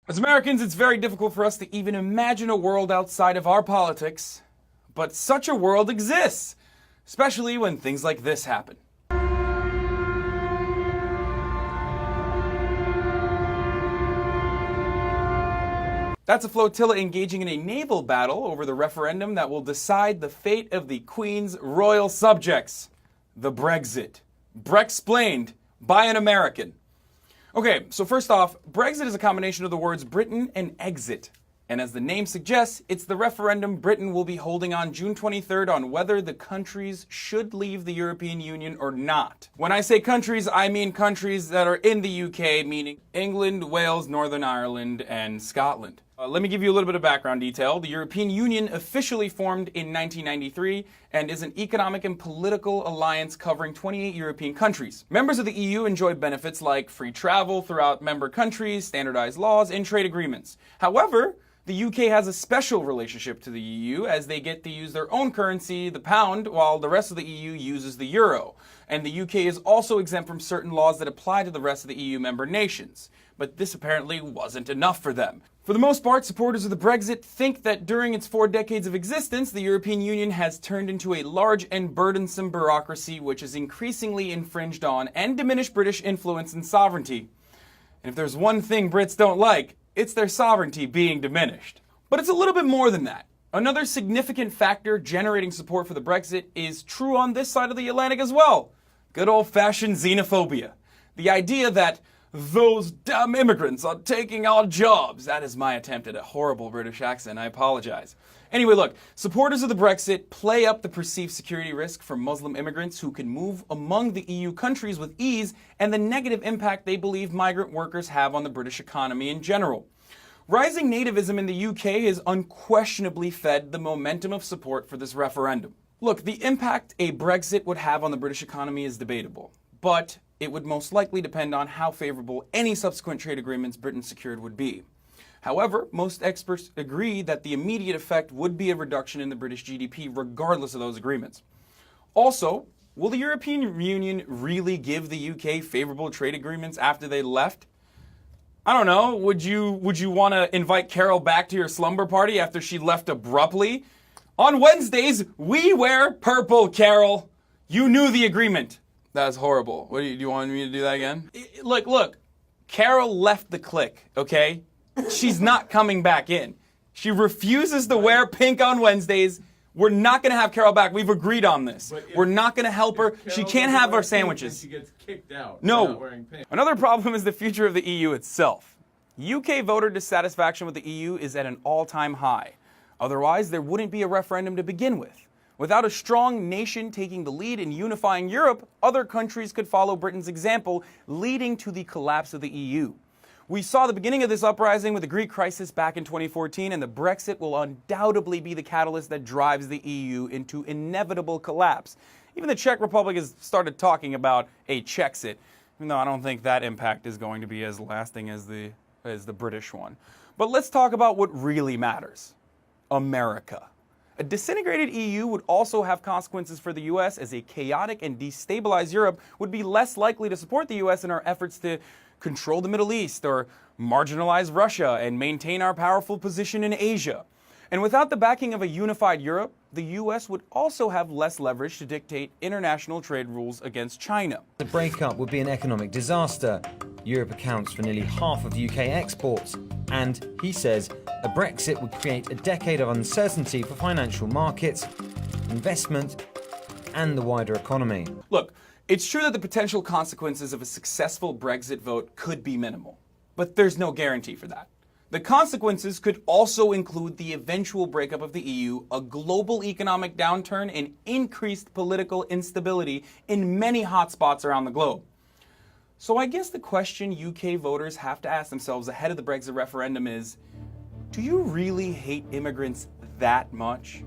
As Americans, it's very difficult for us to even imagine a world outside of our politics, but such a world exists, especially when things like this happen. That's a flotilla engaging in a naval battle over the referendum that will decide the fate of the Queen's royal subjects. The Brexit. Brexplained by an American. Okay, so first off, Brexit is a combination of the words Britain and exit. And as the name suggests, it's the referendum Britain will be holding on June 23rd on whether the countries should leave the European Union or not. When I say countries, I mean countries that are in the UK, meaning England, Wales, Northern Ireland, and Scotland. Let me give you a little bit of background detail. The European Union officially formed in 1993 and is an economic and political alliance covering 28 European countries. Members of the EU enjoy benefits like free travel throughout member countries, standardized laws, and trade agreements. However, the UK has a special relationship to the EU as they get to use their own currency, the pound, while the rest of the EU uses the euro. And the UK is also exempt from certain laws that apply to the rest of the EU member nations. But this apparently wasn't enough for them. For the most part, supporters of the Brexit think that during its 4 decades of existence, the European Union has turned into a large and burdensome bureaucracy which has increasingly infringed on and diminished British influence and sovereignty. And if there's one thing Brits don't like, it's their sovereignty being diminished. But it's a little bit more than that. Another significant factor generating support for the Brexit is true on this side of the Atlantic as well. Good old-fashioned xenophobia. The idea that those damn immigrants are taking our jobs. That is my attempt at a horrible British accent. I apologize. Anyway, look, supporters of the Brexit play up the perceived security risk for Muslim immigrants who can move among the EU countries with ease and the negative impact they believe migrant workers have on the British economy in general. Rising nativism in the UK has unquestionably fed the momentum of support for this referendum. Look, the impact a Brexit would have on the British economy is debatable, but it would most likely depend on how favorable any subsequent trade agreements Britain secured would be. However, most experts agree that the immediate effect would be a reduction in the British GDP regardless of those agreements. Also, will the European Union really give the UK favorable trade agreements after they left? I don't know, would you want to invite Carol back to your slumber party after she left abruptly? On Wednesdays, we wear purple, Carol. You knew the agreement. That's horrible. What do you want me to do that again? Look, Carol left the clique, okay? She's not coming back in. She refuses to wear pink on Wednesdays. We're not going to have Carol back. We've agreed on this. We're not going to help her. She can't have our sandwiches. She gets kicked out. No. Another problem is the future of the EU itself. UK voter dissatisfaction with the EU is at an all-time high. Otherwise, there wouldn't be a referendum to begin with. Without a strong nation taking the lead in unifying Europe, other countries could follow Britain's example, leading to the collapse of the EU. We saw the beginning of this uprising with the Greek crisis back in 2014, and the Brexit will undoubtedly be the catalyst that drives the EU into inevitable collapse. Even the Czech Republic has started talking about a Czexit, even though I don't think that impact is going to be as lasting as the British one. But let's talk about what really matters. America. A disintegrated EU would also have consequences for the US, as a chaotic and destabilized Europe would be less likely to support the US in our efforts to control the Middle East or marginalize Russia and maintain our powerful position in Asia. And without the backing of a unified Europe, the US would also have less leverage to dictate international trade rules against China. The breakup would be an economic disaster. Europe accounts for nearly half of UK exports, and he says a Brexit would create a decade of uncertainty for financial markets, investment, and the wider economy. Look, it's true that the potential consequences of a successful Brexit vote could be minimal, but there's no guarantee for that. The consequences could also include the eventual breakup of the EU, a global economic downturn, and increased political instability in many hotspots around the globe. So I guess the question UK voters have to ask themselves ahead of the Brexit referendum is, do you really hate immigrants that much?